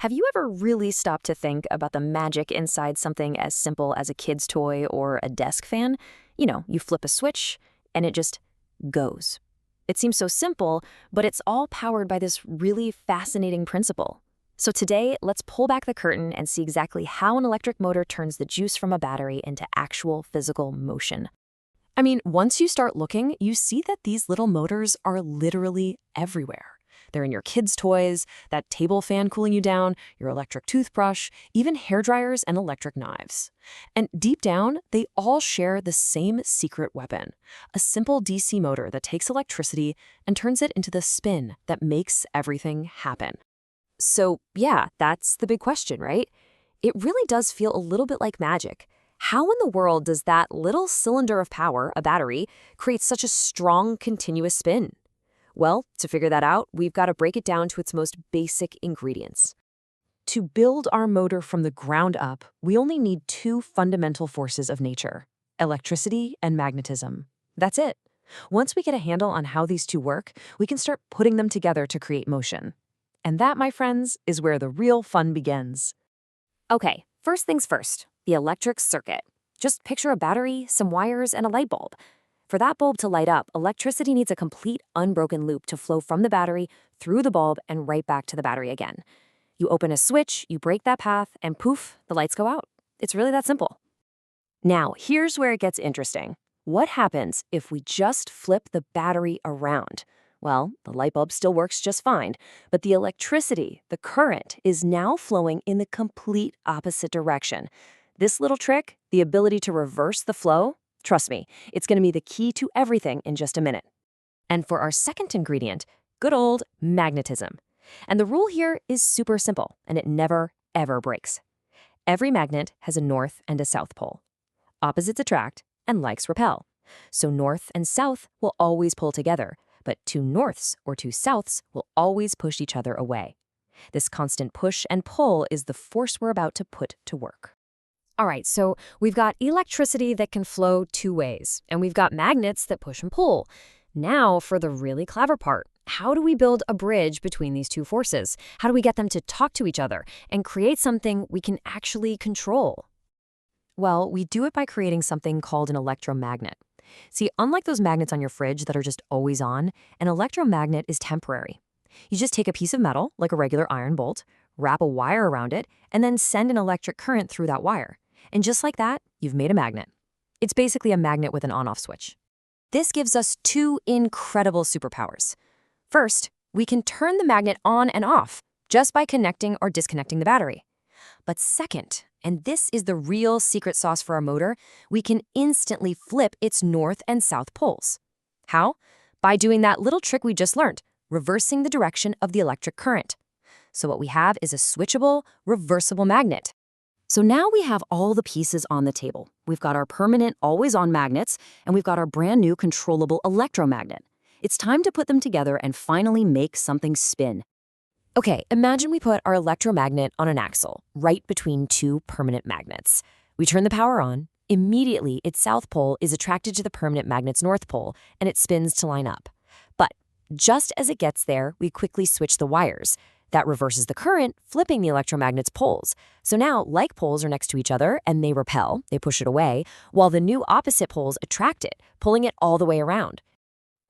Have you ever really stopped to think about the magic inside something as simple as a kid's toy or a desk fan? You flip a switch and it just goes. It seems so simple, but it's all powered by this really fascinating principle. So today, let's pull back the curtain and see exactly how an electric motor turns the juice from a battery into actual physical motion. I mean, once you start looking, you see that these little motors are literally everywhere. They're in your kids' toys, that table fan cooling you down, your electric toothbrush, even hair dryers and electric knives. And deep down, they all share the same secret weapon, a simple DC motor that takes electricity and turns it into the spin that makes everything happen. So yeah, that's the big question, right? It really does feel a little bit like magic. How in the world does that little cylinder of power, a battery, create such a strong, continuous spin? Well, to figure that out, we've got to break it down to its most basic ingredients. To build our motor from the ground up, we only need two fundamental forces of nature: electricity and magnetism. That's it. Once we get a handle on how these two work, we can start putting them together to create motion. And that, my friends, is where the real fun begins. Okay, first things first, the electric circuit. Just picture a battery, some wires, and a light bulb. For that bulb to light up, electricity needs a complete unbroken loop to flow from the battery, through the bulb, and right back to the battery again. You open a switch, you break that path, and poof, the lights go out. It's really that simple. Now, here's where it gets interesting. What happens if we just flip the battery around? Well, the light bulb still works just fine, but the electricity, the current, is now flowing in the complete opposite direction. This little trick, the ability to reverse the flow, trust me, it's going to be the key to everything in just a minute. And for our second ingredient, good old magnetism. And the rule here is super simple, and it never, ever breaks. Every magnet has a north and a south pole. Opposites attract and likes repel. So north and south will always pull together, but two norths or two souths will always push each other away. This constant push and pull is the force we're about to put to work. All right, so we've got electricity that can flow two ways, and we've got magnets that push and pull. Now for the really clever part. How do we build a bridge between these two forces? How do we get them to talk to each other and create something we can actually control? Well, we do it by creating something called an electromagnet. See, unlike those magnets on your fridge that are just always on, an electromagnet is temporary. You just take a piece of metal, like a regular iron bolt, wrap a wire around it, and then send an electric current through that wire. And just like that, you've made a magnet. It's basically a magnet with an on-off switch. This gives us two incredible superpowers. First, we can turn the magnet on and off just by connecting or disconnecting the battery. But second, and this is the real secret sauce for our motor, we can instantly flip its north and south poles. How? By doing that little trick we just learned, reversing the direction of the electric current. So what we have is a switchable, reversible magnet. So now we have all the pieces on the table. We've got our permanent, always-on magnets, and we've got our brand new controllable electromagnet. It's time to put them together and finally make something spin. Okay, imagine we put our electromagnet on an axle, right between two permanent magnets. We turn the power on. Immediately, its south pole is attracted to the permanent magnet's north pole, and it spins to line up. But just as it gets there, we quickly switch the wires. That reverses the current, flipping the electromagnet's poles. So now, like poles are next to each other, and they repel, they push it away, while the new opposite poles attract it, pulling it all the way around.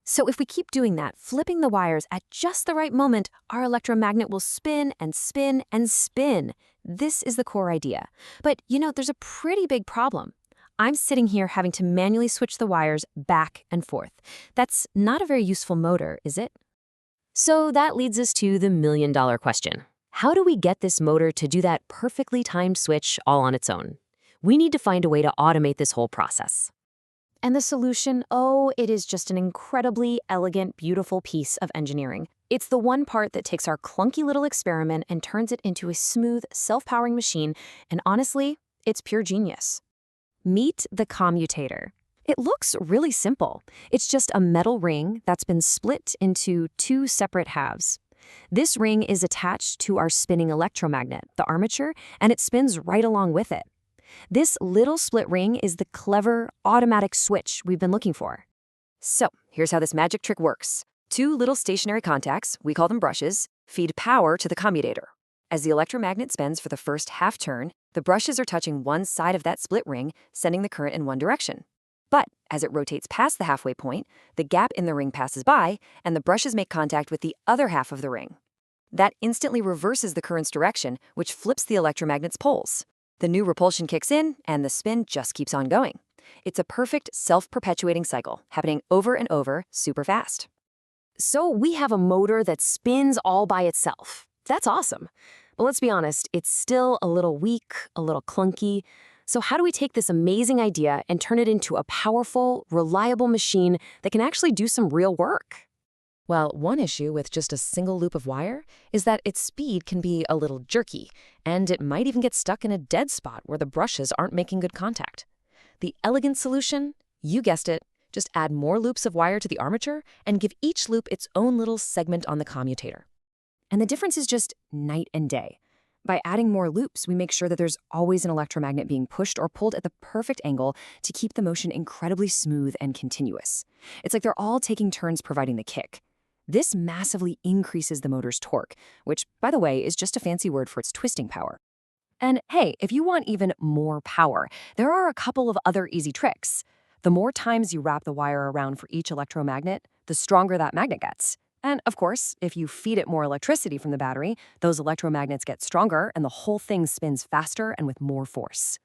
So if we keep doing that, flipping the wires at just the right moment, our electromagnet will spin and spin and spin. This is the core idea. But, there's a pretty big problem. I'm sitting here having to manually switch the wires back and forth. That's not a very useful motor, is it? So that leads us to the million-dollar question. How do we get this motor to do that perfectly timed switch all on its own? We need to find a way to automate this whole process. And the solution, it is just an incredibly elegant, beautiful piece of engineering. It's the one part that takes our clunky little experiment and turns it into a smooth, self-powering machine, and honestly, it's pure genius. Meet the commutator. It looks really simple. It's just a metal ring that's been split into two separate halves. This ring is attached to our spinning electromagnet, the armature, and it spins right along with it. This little split ring is the clever, automatic switch we've been looking for. So, here's how this magic trick works. Two little stationary contacts, we call them brushes, feed power to the commutator. As the electromagnet spins for the first half turn, the brushes are touching one side of that split ring, sending the current in one direction. But as it rotates past the halfway point, the gap in the ring passes by, and the brushes make contact with the other half of the ring. That instantly reverses the current's direction, which flips the electromagnet's poles. The new repulsion kicks in, and the spin just keeps on going. It's a perfect self-perpetuating cycle, happening over and over super fast. So we have a motor that spins all by itself. That's awesome. But let's be honest, it's still a little weak, a little clunky. So how do we take this amazing idea and turn it into a powerful, reliable machine that can actually do some real work? Well, one issue with just a single loop of wire is that its speed can be a little jerky, and it might even get stuck in a dead spot where the brushes aren't making good contact. The elegant solution? You guessed it. Just add more loops of wire to the armature and give each loop its own little segment on the commutator. And the difference is just night and day. By adding more loops, we make sure that there's always an electromagnet being pushed or pulled at the perfect angle to keep the motion incredibly smooth and continuous. It's like they're all taking turns providing the kick. This massively increases the motor's torque, which, by the way, is just a fancy word for its twisting power. And hey, if you want even more power, there are a couple of other easy tricks. The more times you wrap the wire around for each electromagnet, the stronger that magnet gets. And of course, if you feed it more electricity from the battery, those electromagnets get stronger and the whole thing spins faster and with more force.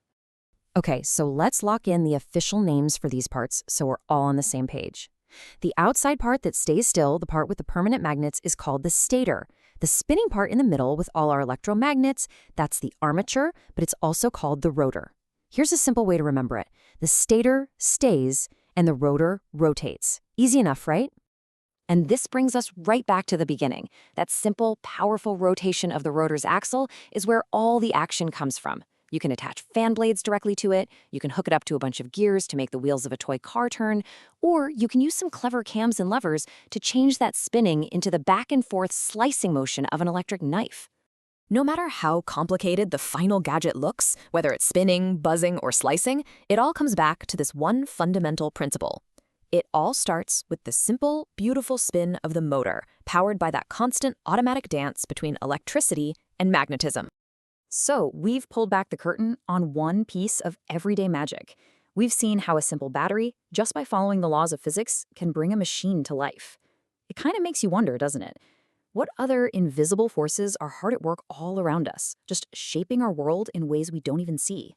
Okay, so let's lock in the official names for these parts so we're all on the same page. The outside part that stays still, the part with the permanent magnets, is called the stator. The spinning part in the middle with all our electromagnets, that's the armature, but it's also called the rotor. Here's a simple way to remember it. The stator stays and the rotor rotates. Easy enough, right? And this brings us right back to the beginning. That simple, powerful rotation of the rotor's axle is where all the action comes from. You can attach fan blades directly to it, you can hook it up to a bunch of gears to make the wheels of a toy car turn, or you can use some clever cams and levers to change that spinning into the back and forth slicing motion of an electric knife. No matter how complicated the final gadget looks, whether it's spinning, buzzing, or slicing, it all comes back to this one fundamental principle. It all starts with the simple, beautiful spin of the motor, powered by that constant automatic dance between electricity and magnetism. So we've pulled back the curtain on one piece of everyday magic. We've seen how a simple battery, just by following the laws of physics, can bring a machine to life. It kind of makes you wonder, doesn't it? What other invisible forces are hard at work all around us, just shaping our world in ways we don't even see?